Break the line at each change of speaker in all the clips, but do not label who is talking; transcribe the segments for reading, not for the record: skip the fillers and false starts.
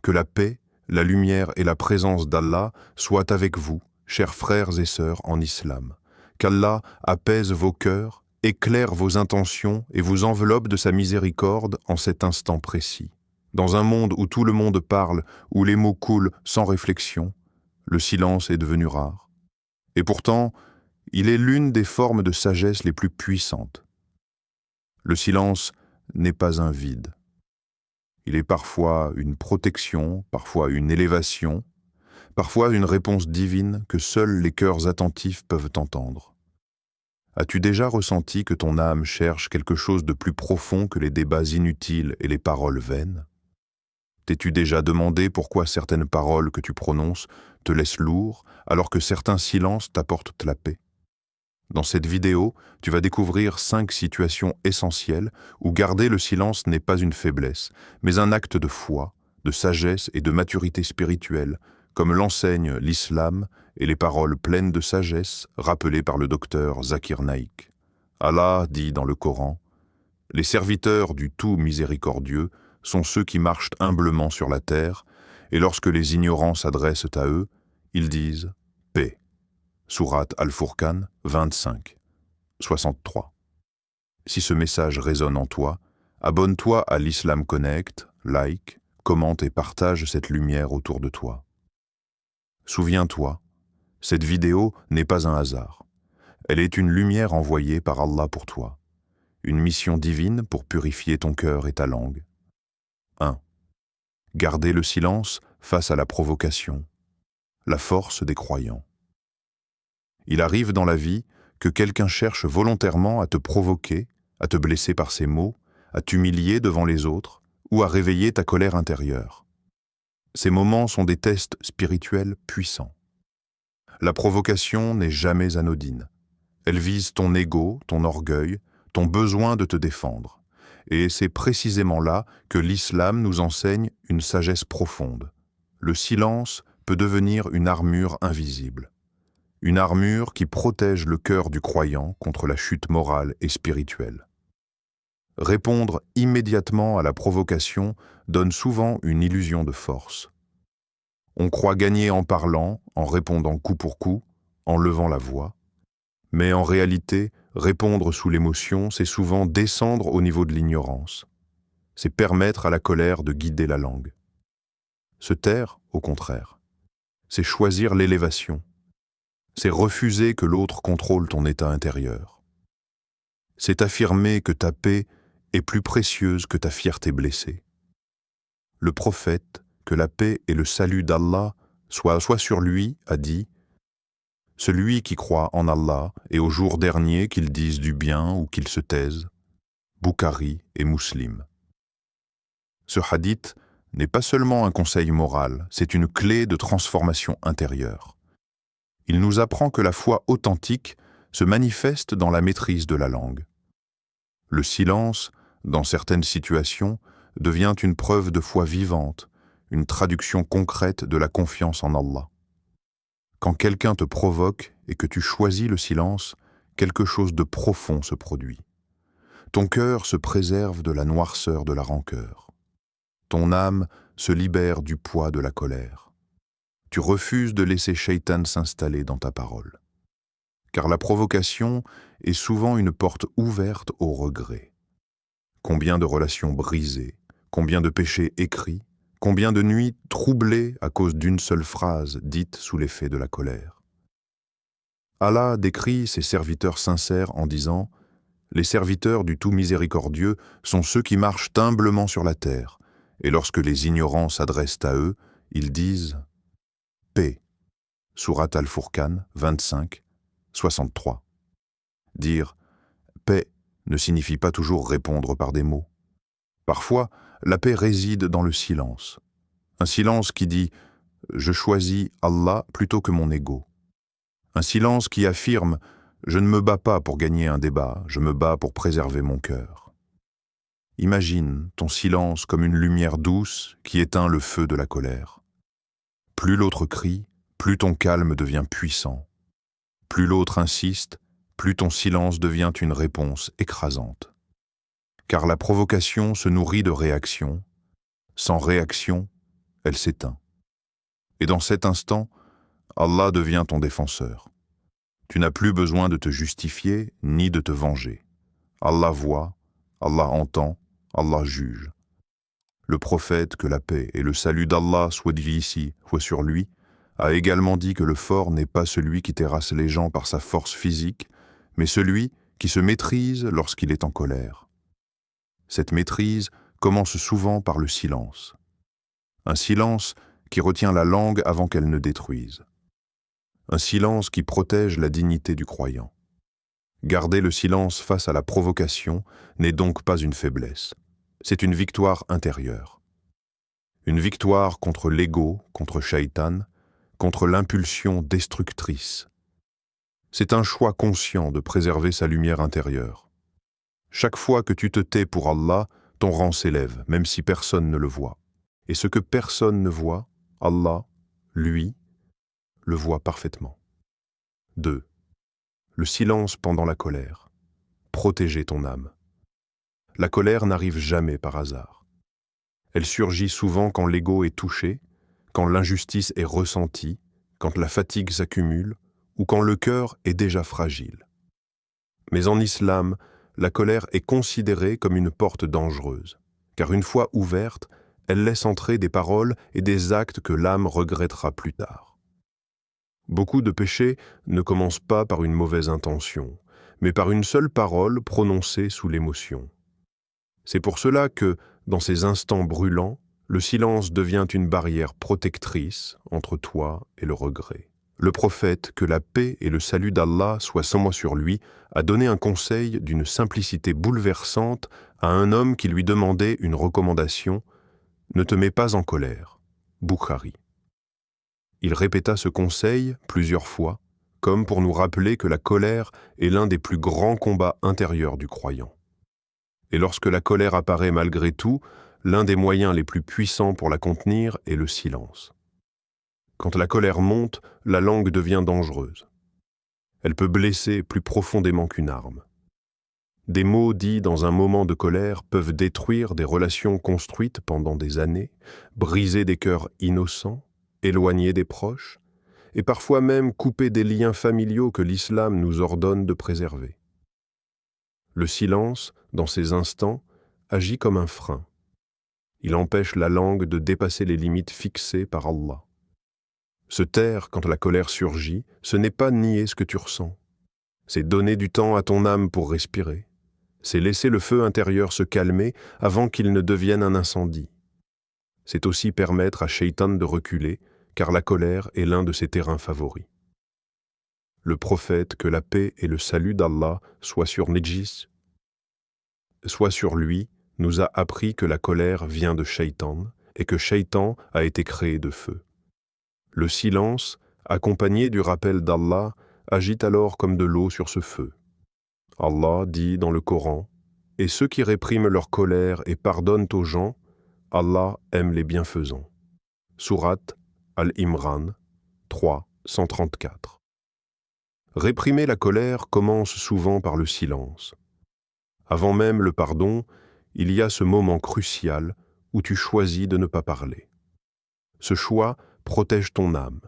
Que la paix, la lumière et la présence d'Allah soient avec vous, chers frères et sœurs en islam. Qu'Allah apaise vos cœurs, éclaire vos intentions et vous enveloppe de sa miséricorde en cet instant précis. Dans un monde où tout le monde parle, où les mots coulent sans réflexion, le silence est devenu rare. Et pourtant, il est l'une des formes de sagesse les plus puissantes. Le silence n'est pas un vide. Il est parfois une protection, parfois une élévation, parfois une réponse divine que seuls les cœurs attentifs peuvent entendre. As-tu déjà ressenti que ton âme cherche quelque chose de plus profond que les débats inutiles et les paroles vaines? T'es-tu déjà demandé pourquoi certaines paroles que tu prononces te laissent lourd, alors que certains silences t'apportent la paix? Dans cette vidéo, tu vas découvrir 5 situations essentielles où garder le silence n'est pas une faiblesse, mais un acte de foi, de sagesse et de maturité spirituelle, comme l'enseigne l'islam et les paroles pleines de sagesse rappelées par le docteur Zakir Naik. Allah dit dans le Coran: « Les serviteurs du tout miséricordieux sont ceux qui marchent humblement sur la terre, et lorsque les ignorants s'adressent à eux, ils disent « paix ». Sourate Al-Furqan 25, 63. Si ce message résonne en toi, abonne-toi à l'Islam Connect, like, commente et partage cette lumière autour de toi. Souviens-toi, cette vidéo n'est pas un hasard. Elle est une lumière envoyée par Allah pour toi, une mission divine pour purifier ton cœur et ta langue. 1. Garder le silence face à la provocation, la force des croyants. Il arrive dans la vie que quelqu'un cherche volontairement à te provoquer, à te blesser par ses mots, à t'humilier devant les autres ou à réveiller ta colère intérieure. Ces moments sont des tests spirituels puissants. La provocation n'est jamais anodine. Elle vise ton ego, ton orgueil, ton besoin de te défendre. Et c'est précisément là que l'islam nous enseigne une sagesse profonde. Le silence peut devenir une armure invisible. Une armure qui protège le cœur du croyant contre la chute morale et spirituelle. Répondre immédiatement à la provocation donne souvent une illusion de force. On croit gagner en parlant, en répondant coup pour coup, en levant la voix. Mais en réalité, répondre sous l'émotion, c'est souvent descendre au niveau de l'ignorance. C'est permettre à la colère de guider la langue. Se taire, au contraire, c'est choisir l'élévation. C'est refuser que l'autre contrôle ton état intérieur. C'est affirmer que ta paix est plus précieuse que ta fierté blessée. Le prophète, que la paix et le salut d'Allah soient sur lui, a dit: « Celui qui croit en Allah et au jour dernier qu'il dise du bien ou qu'il se taise. » Bukhari et Muslim. Ce hadith n'est pas seulement un conseil moral, c'est une clé de transformation intérieure. Il nous apprend que la foi authentique se manifeste dans la maîtrise de la langue. Le silence, dans certaines situations, devient une preuve de foi vivante, une traduction concrète de la confiance en Allah. Quand quelqu'un te provoque et que tu choisis le silence, quelque chose de profond se produit. Ton cœur se préserve de la noirceur de la rancœur. Ton âme se libère du poids de la colère. Tu refuses de laisser Shaitan s'installer dans ta parole. Car la provocation est souvent une porte ouverte au regret. Combien de relations brisées, combien de péchés écrits, combien de nuits troublées à cause d'une seule phrase dite sous l'effet de la colère. Allah décrit ses serviteurs sincères en disant: « Les serviteurs du tout miséricordieux sont ceux qui marchent humblement sur la terre, et lorsque les ignorants s'adressent à eux, ils disent paix. » Sourate Al-Furqan 25, 63. Dire paix ne signifie pas toujours répondre par des mots. Parfois, la paix réside dans le silence. Un silence qui dit « Je choisis Allah plutôt que mon ego ». Un silence qui affirme « Je ne me bats pas pour gagner un débat, je me bats pour préserver mon cœur ». Imagine ton silence comme une lumière douce qui éteint le feu de la colère. Plus l'autre crie, plus ton calme devient puissant. Plus l'autre insiste, plus ton silence devient une réponse écrasante. Car la provocation se nourrit de réaction. Sans réaction, elle s'éteint. Et dans cet instant, Allah devient ton défenseur. Tu n'as plus besoin de te justifier ni de te venger. Allah voit, Allah entend, Allah juge. Le prophète, que la paix et le salut d'Allah soient ici, soit sur lui, a également dit que le fort n'est pas celui qui terrasse les gens par sa force physique, mais celui qui se maîtrise lorsqu'il est en colère. Cette maîtrise commence souvent par le silence. Un silence qui retient la langue avant qu'elle ne détruise. Un silence qui protège la dignité du croyant. Garder le silence face à la provocation n'est donc pas une faiblesse. C'est une victoire intérieure. Une victoire contre l'ego, contre Shaitan, contre l'impulsion destructrice. C'est un choix conscient de préserver sa lumière intérieure. Chaque fois que tu te tais pour Allah, ton rang s'élève, même si personne ne le voit. Et ce que personne ne voit, Allah, lui, le voit parfaitement. 2. Le silence pendant la colère. Protéger ton âme. La colère n'arrive jamais par hasard. Elle surgit souvent quand l'ego est touché, quand l'injustice est ressentie, quand la fatigue s'accumule ou quand le cœur est déjà fragile. Mais en islam, la colère est considérée comme une porte dangereuse, car une fois ouverte, elle laisse entrer des paroles et des actes que l'âme regrettera plus tard. Beaucoup de péchés ne commencent pas par une mauvaise intention, mais par une seule parole prononcée sous l'émotion. C'est pour cela que, dans ces instants brûlants, le silence devient une barrière protectrice entre toi et le regret. Le prophète, que la paix et le salut d'Allah soient sans moi sur lui, a donné un conseil d'une simplicité bouleversante à un homme qui lui demandait une recommandation « Ne te mets pas en colère » Bukhari. Il répéta ce conseil plusieurs fois, comme pour nous rappeler que la colère est l'un des plus grands combats intérieurs du croyant. Et lorsque la colère apparaît malgré tout, l'un des moyens les plus puissants pour la contenir est le silence. Quand la colère monte, la langue devient dangereuse. Elle peut blesser plus profondément qu'une arme. Des mots dits dans un moment de colère peuvent détruire des relations construites pendant des années, briser des cœurs innocents, éloigner des proches, et parfois même couper des liens familiaux que l'islam nous ordonne de préserver. Le silence, dans ces instants, agit comme un frein. Il empêche la langue de dépasser les limites fixées par Allah. Se taire quand la colère surgit, ce n'est pas nier ce que tu ressens. C'est donner du temps à ton âme pour respirer. C'est laisser le feu intérieur se calmer avant qu'il ne devienne un incendie. C'est aussi permettre à Shaitan de reculer, car la colère est l'un de ses terrains favoris. Le prophète, que la paix et le salut d'Allah soient sur Nejis, soit sur lui, nous a appris que la colère vient de Shaitan et que Shaitan a été créé de feu. Le silence, accompagné du rappel d'Allah, agit alors comme de l'eau sur ce feu. Allah dit dans le Coran « Et ceux qui répriment leur colère et pardonnent aux gens, Allah aime les bienfaisants. » Sourate Al-Imran 3, 134. Réprimer la colère commence souvent par le silence. Avant même le pardon, il y a ce moment crucial où tu choisis de ne pas parler. Ce choix protège ton âme.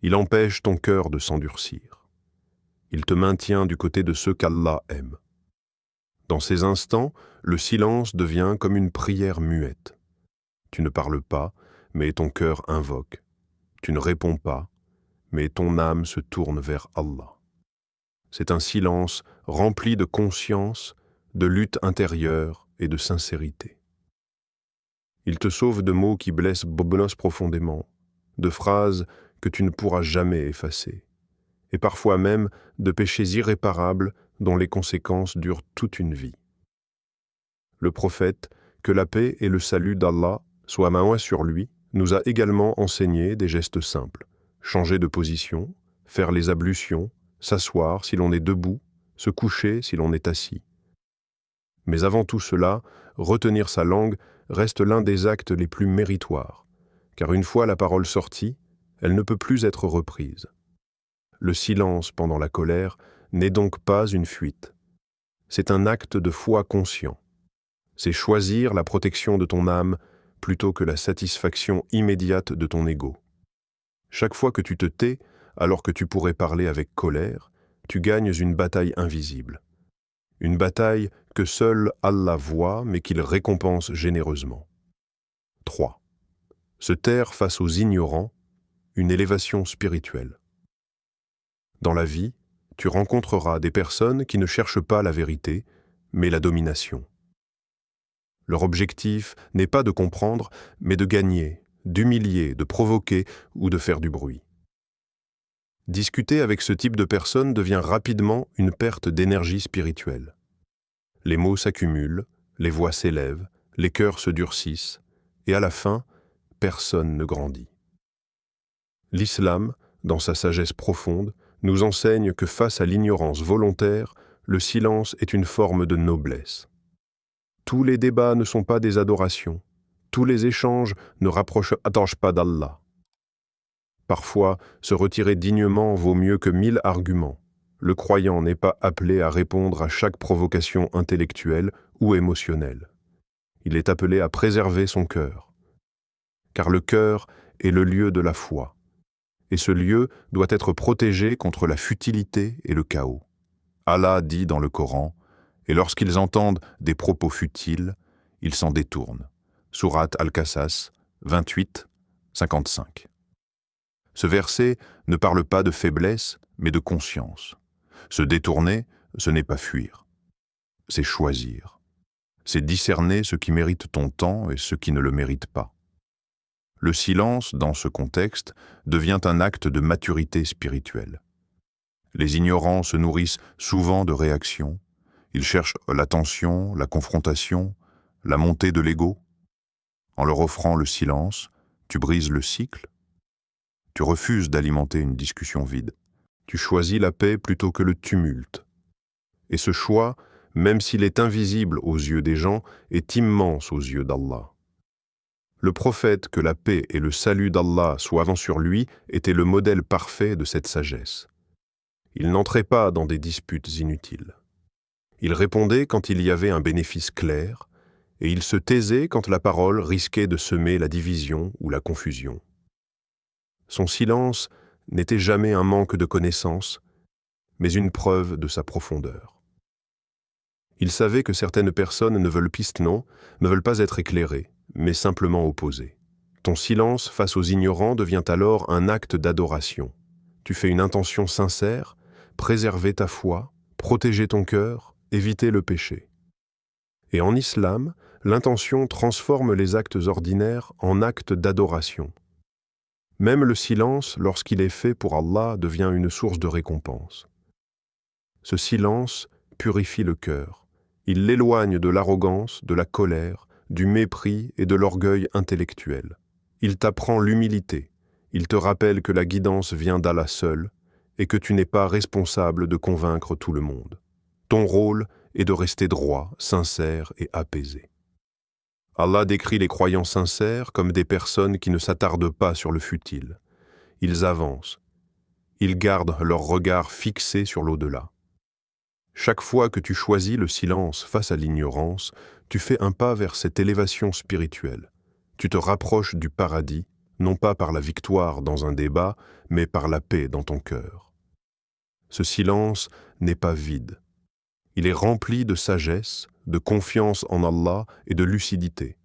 Il empêche ton cœur de s'endurcir. Il te maintient du côté de ceux qu'Allah aime. Dans ces instants, le silence devient comme une prière muette. Tu ne parles pas, mais ton cœur invoque. Tu ne réponds pas, mais ton âme se tourne vers Allah. C'est un silence rempli de conscience, de lutte intérieure et de sincérité. Il te sauve de mots qui blessent profondément, de phrases que tu ne pourras jamais effacer, et parfois même de péchés irréparables dont les conséquences durent toute une vie. Le prophète, que la paix et le salut d'Allah soient main sur lui, nous a également enseigné des gestes simples: changer de position, faire les ablutions, s'asseoir si l'on est debout, se coucher si l'on est assis. Mais avant tout cela, retenir sa langue reste l'un des actes les plus méritoires, car une fois la parole sortie, elle ne peut plus être reprise. Le silence pendant la colère n'est donc pas une fuite. C'est un acte de foi conscient. C'est choisir la protection de ton âme plutôt que la satisfaction immédiate de ton ego. Chaque fois que tu te tais, alors que tu pourrais parler avec colère, tu gagnes une bataille invisible. Une bataille que seul Allah voit, mais qu'il récompense généreusement. 3. Se taire face aux ignorants, une élévation spirituelle. Dans la vie, tu rencontreras des personnes qui ne cherchent pas la vérité, mais la domination. Leur objectif n'est pas de comprendre, mais de gagner, d'humilier, de provoquer ou de faire du bruit. Discuter avec ce type de personnes devient rapidement une perte d'énergie spirituelle. Les mots s'accumulent, les voix s'élèvent, les cœurs se durcissent, et à la fin, personne ne grandit. L'islam, dans sa sagesse profonde, nous enseigne que face à l'ignorance volontaire, le silence est une forme de noblesse. Tous les débats ne sont pas des adorations, tous les échanges ne rapprochent pas d'Allah. Parfois, se retirer dignement vaut mieux que 1000 arguments. Le croyant n'est pas appelé à répondre à chaque provocation intellectuelle ou émotionnelle. Il est appelé à préserver son cœur. Car le cœur est le lieu de la foi. Et ce lieu doit être protégé contre la futilité et le chaos. Allah dit dans le Coran, « Et lorsqu'ils entendent des propos futiles, ils s'en détournent. » Sourate Al-Qasas 28, 55. Ce verset ne parle pas de faiblesse, mais de conscience. Se détourner, ce n'est pas fuir. C'est choisir. C'est discerner ce qui mérite ton temps et ce qui ne le mérite pas. Le silence, dans ce contexte, devient un acte de maturité spirituelle. Les ignorants se nourrissent souvent de réactions. Ils cherchent l'attention, la confrontation, la montée de l'ego. En leur offrant le silence, tu brises le cycle. Tu refuses d'alimenter une discussion vide. Tu choisis la paix plutôt que le tumulte. Et ce choix, même s'il est invisible aux yeux des gens, est immense aux yeux d'Allah. Le prophète, que la paix et le salut d'Allah soient sur lui, était le modèle parfait de cette sagesse. Il n'entrait pas dans des disputes inutiles. Il répondait quand il y avait un bénéfice clair, et il se taisait quand la parole risquait de semer la division ou la confusion. Son silence n'était jamais un manque de connaissance, mais une preuve de sa profondeur. Il savait que certaines personnes ne veulent pas être éclairées, mais simplement opposées. Ton silence face aux ignorants devient alors un acte d'adoration. Tu fais une intention sincère, préserver ta foi, protéger ton cœur, éviter le péché. Et en islam, l'intention transforme les actes ordinaires en actes d'adoration. Même le silence, lorsqu'il est fait pour Allah, devient une source de récompense. Ce silence purifie le cœur. Il l'éloigne de l'arrogance, de la colère, du mépris et de l'orgueil intellectuel. Il t'apprend l'humilité. Il te rappelle que la guidance vient d'Allah seul et que tu n'es pas responsable de convaincre tout le monde. Ton rôle est de rester droit, sincère et apaisé. Allah décrit les croyants sincères comme des personnes qui ne s'attardent pas sur le futile. Ils avancent. Ils gardent leur regard fixé sur l'au-delà. Chaque fois que tu choisis le silence face à l'ignorance, tu fais un pas vers cette élévation spirituelle. Tu te rapproches du paradis, non pas par la victoire dans un débat, mais par la paix dans ton cœur. Ce silence n'est pas vide. Il est rempli de sagesse, de confiance en Allah et de lucidité.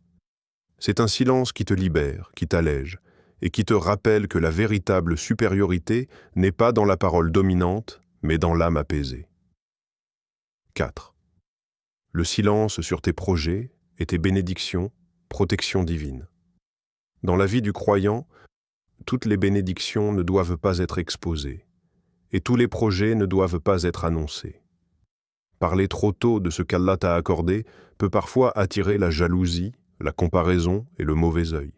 C'est un silence qui te libère, qui t'allège, et qui te rappelle que la véritable supériorité n'est pas dans la parole dominante, mais dans l'âme apaisée. 4. Le silence sur tes projets et tes bénédictions, protection divine. Dans la vie du croyant, toutes les bénédictions ne doivent pas être exposées, et tous les projets ne doivent pas être annoncés. Parler trop tôt de ce qu'Allah t'a accordé peut parfois attirer la jalousie, la comparaison et le mauvais œil.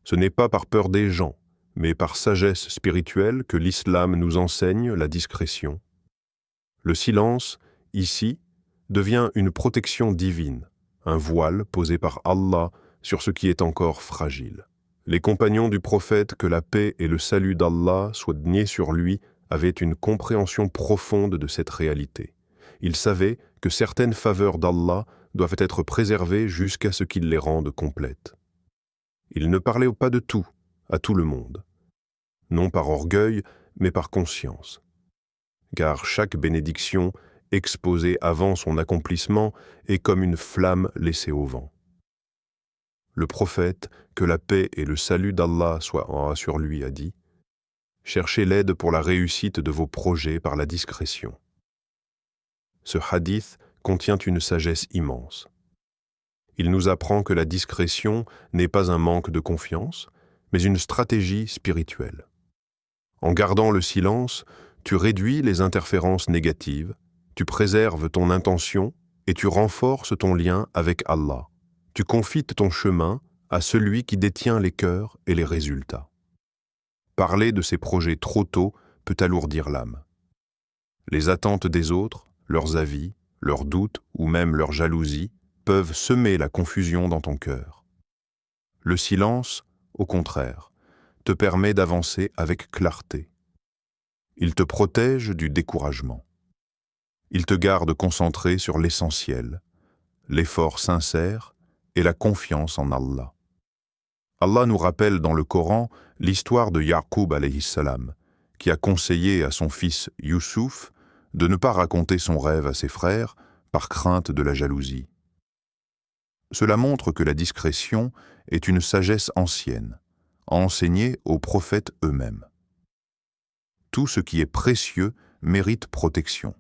Ce n'est pas par peur des gens, mais par sagesse spirituelle que l'islam nous enseigne la discrétion. Le silence, ici, devient une protection divine, un voile posé par Allah sur ce qui est encore fragile. Les compagnons du prophète, que la paix et le salut d'Allah soient niés sur lui, avaient une compréhension profonde de cette réalité. Ils savaient que certaines faveurs d'Allah doivent être préservées jusqu'à ce qu'il les rende complètes. Il ne parlait pas de tout, à tout le monde, non par orgueil, mais par conscience. Car chaque bénédiction exposée avant son accomplissement est comme une flamme laissée au vent. Le prophète, que la paix et le salut d'Allah soient sur lui, a dit « Cherchez l'aide pour la réussite de vos projets par la discrétion ». Ce hadith contient une sagesse immense. Il nous apprend que la discrétion n'est pas un manque de confiance, mais une stratégie spirituelle. En gardant le silence, tu réduis les interférences négatives, tu préserves ton intention et tu renforces ton lien avec Allah. Tu confites ton chemin à celui qui détient les cœurs et les résultats. Parler de ces projets trop tôt peut alourdir l'âme. Les attentes des autres, leurs avis, leurs doutes ou même leur jalousie peuvent semer la confusion dans ton cœur. Le silence, au contraire, te permet d'avancer avec clarté. Il te protège du découragement. Il te garde concentré sur l'essentiel, l'effort sincère et la confiance en Allah. Allah nous rappelle dans le Coran l'histoire de Yaqub alayhi salam, qui a conseillé à son fils Youssouf de ne pas raconter son rêve à ses frères par crainte de la jalousie. Cela montre que la discrétion est une sagesse ancienne, enseignée aux prophètes eux-mêmes. Tout ce qui est précieux mérite protection.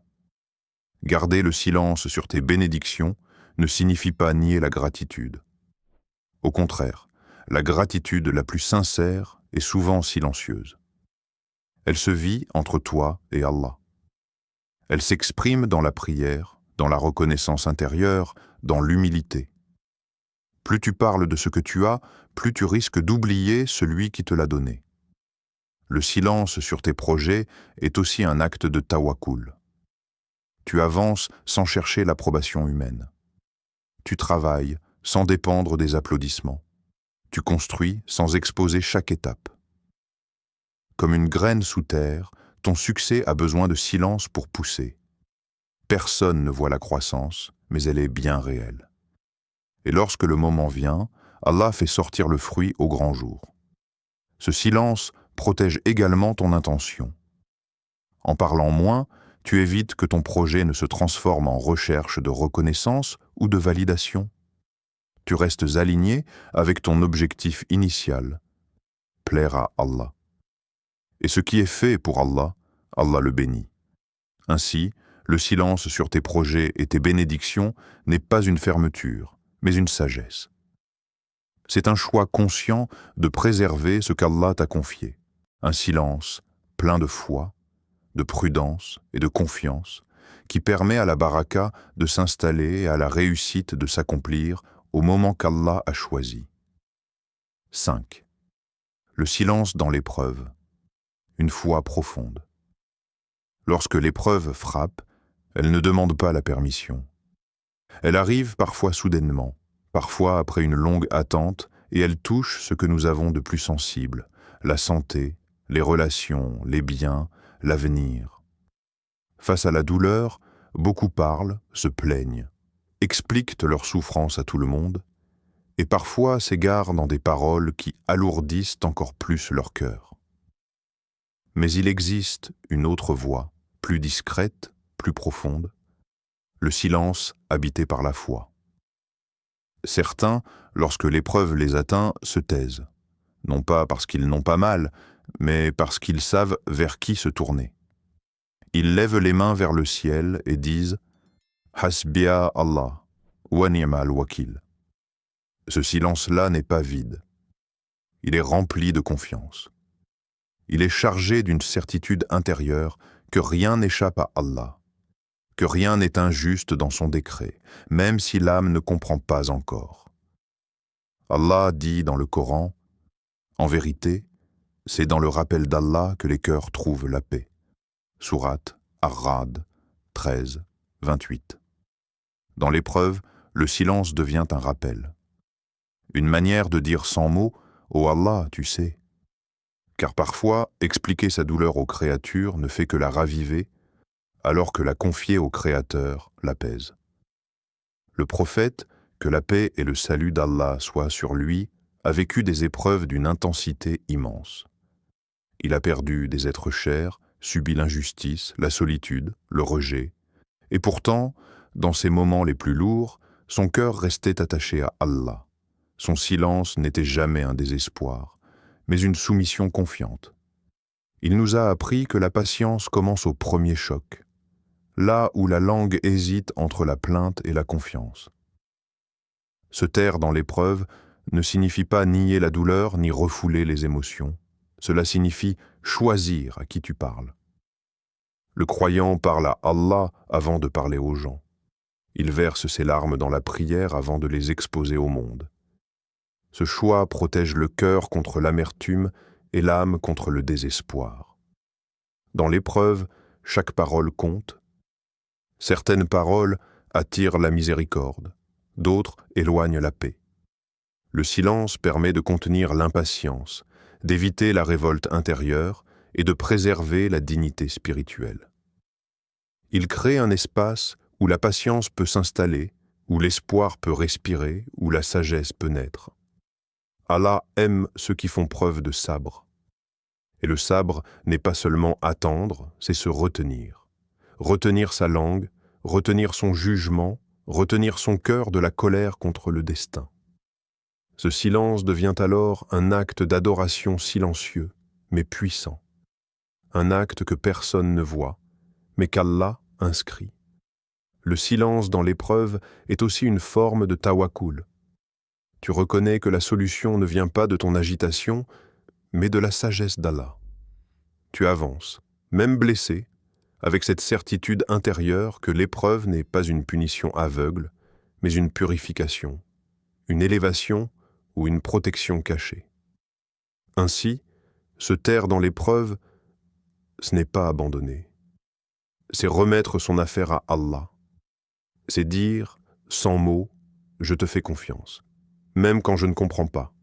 Garder le silence sur tes bénédictions ne signifie pas nier la gratitude. Au contraire, la gratitude la plus sincère est souvent silencieuse. Elle se vit entre toi et Allah. Elle s'exprime dans la prière, dans la reconnaissance intérieure, dans l'humilité. Plus tu parles de ce que tu as, plus tu risques d'oublier celui qui te l'a donné. Le silence sur tes projets est aussi un acte de tawakkul. Tu avances sans chercher l'approbation humaine. Tu travailles sans dépendre des applaudissements. Tu construis sans exposer chaque étape. Comme une graine sous terre, ton succès a besoin de silence pour pousser. Personne ne voit la croissance, mais elle est bien réelle. Et lorsque le moment vient, Allah fait sortir le fruit au grand jour. Ce silence protège également ton intention. En parlant moins, tu évites que ton projet ne se transforme en recherche de reconnaissance ou de validation. Tu restes aligné avec ton objectif initial, plaire à Allah. Et ce qui est fait pour Allah, Allah le bénit. Ainsi, le silence sur tes projets et tes bénédictions n'est pas une fermeture, mais une sagesse. C'est un choix conscient de préserver ce qu'Allah t'a confié. Un silence plein de foi, de prudence et de confiance qui permet à la baraka de s'installer et à la réussite de s'accomplir au moment qu'Allah a choisi. 5. Le silence dans l'épreuve. Une foi profonde. Lorsque l'épreuve frappe, elle ne demande pas la permission. Elle arrive parfois soudainement, parfois après une longue attente, et elle touche ce que nous avons de plus sensible, la santé, les relations, les biens, l'avenir. Face à la douleur, beaucoup parlent, se plaignent, expliquent leur souffrance à tout le monde, et parfois s'égarent dans des paroles qui alourdissent encore plus leur cœur. Mais il existe une autre voie, plus discrète, plus profonde, le silence habité par la foi. Certains, lorsque l'épreuve les atteint, se taisent, non pas parce qu'ils n'ont pas mal, mais parce qu'ils savent vers qui se tourner. Ils lèvent les mains vers le ciel et disent « Hasbiya Allah, wa ni'mal wakil ». Ce silence-là n'est pas vide. Il est rempli de confiance. Il est chargé d'une certitude intérieure que rien n'échappe à Allah, que rien n'est injuste dans son décret, même si l'âme ne comprend pas encore. Allah dit dans le Coran, « En vérité, c'est dans le rappel d'Allah que les cœurs trouvent la paix. » Sourate Ar-Ra'd 13, 28. Dans l'épreuve, le silence devient un rappel. Une manière de dire sans mots « Oh Allah, tu sais ». Car parfois, expliquer sa douleur aux créatures ne fait que la raviver, alors que la confier au Créateur l'apaise. Le prophète, que la paix et le salut d'Allah soient sur lui, a vécu des épreuves d'une intensité immense. Il a perdu des êtres chers, subi l'injustice, la solitude, le rejet. Et pourtant, dans ces moments les plus lourds, son cœur restait attaché à Allah. Son silence n'était jamais un désespoir, mais une soumission confiante. Il nous a appris que la patience commence au premier choc, là où la langue hésite entre la plainte et la confiance. Se taire dans l'épreuve ne signifie pas nier la douleur ni refouler les émotions. Cela signifie choisir à qui tu parles. Le croyant parle à Allah avant de parler aux gens. Il verse ses larmes dans la prière avant de les exposer au monde. Ce choix protège le cœur contre l'amertume et l'âme contre le désespoir. Dans l'épreuve, chaque parole compte. Certaines paroles attirent la miséricorde, d'autres éloignent la paix. Le silence permet de contenir l'impatience, d'éviter la révolte intérieure et de préserver la dignité spirituelle. Il crée un espace où la patience peut s'installer, où l'espoir peut respirer, où la sagesse peut naître. Allah aime ceux qui font preuve de sabre. Et le sabre n'est pas seulement attendre, c'est se retenir. Retenir sa langue, retenir son jugement, retenir son cœur de la colère contre le destin. Ce silence devient alors un acte d'adoration silencieux, mais puissant. Un acte que personne ne voit, mais qu'Allah inscrit. Le silence dans l'épreuve est aussi une forme de tawakkul. Tu reconnais que la solution ne vient pas de ton agitation, mais de la sagesse d'Allah. Tu avances, même blessé, avec cette certitude intérieure que l'épreuve n'est pas une punition aveugle, mais une purification, une élévation ou une protection cachée. Ainsi, se taire dans l'épreuve, ce n'est pas abandonner. C'est remettre son affaire à Allah. C'est dire, sans mots, je te fais confiance, même quand je ne comprends pas.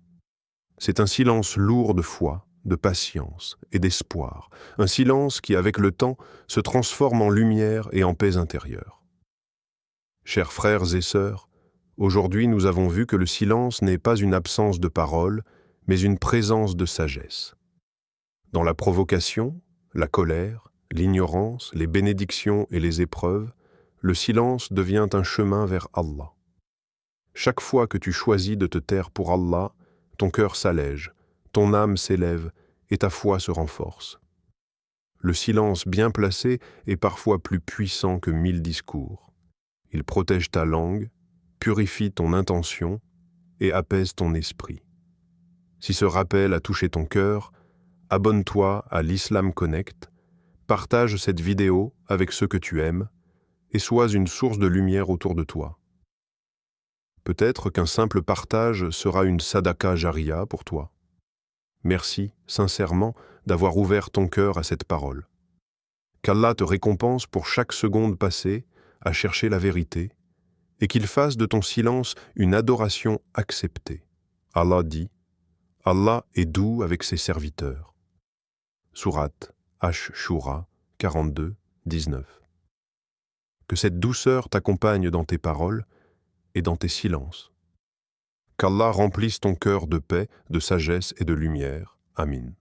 C'est un silence lourd de foi, de patience et d'espoir, un silence qui, avec le temps, se transforme en lumière et en paix intérieure. Chers frères et sœurs, aujourd'hui nous avons vu que le silence n'est pas une absence de parole, mais une présence de sagesse. Dans la provocation, la colère, l'ignorance, les bénédictions et les épreuves, le silence devient un chemin vers Allah. Chaque fois que tu choisis de te taire pour Allah, ton cœur s'allège, ton âme s'élève et ta foi se renforce. Le silence bien placé est parfois plus puissant que 1000 discours. Il protège ta langue, purifie ton intention et apaise ton esprit. Si ce rappel a touché ton cœur, abonne-toi à l'Islam Connect, partage cette vidéo avec ceux que tu aimes et sois une source de lumière autour de toi. Peut-être qu'un simple partage sera une sadaqa jariya pour toi. Merci, sincèrement, d'avoir ouvert ton cœur à cette parole. Qu'Allah te récompense pour chaque seconde passée à chercher la vérité et qu'il fasse de ton silence une adoration acceptée. Allah dit, « Allah est doux avec ses serviteurs. » Sourate Ash-Shura 42, 19. Que cette douceur t'accompagne dans tes paroles et dans tes silences. Qu'Allah remplisse ton cœur de paix, de sagesse et de lumière. Amin.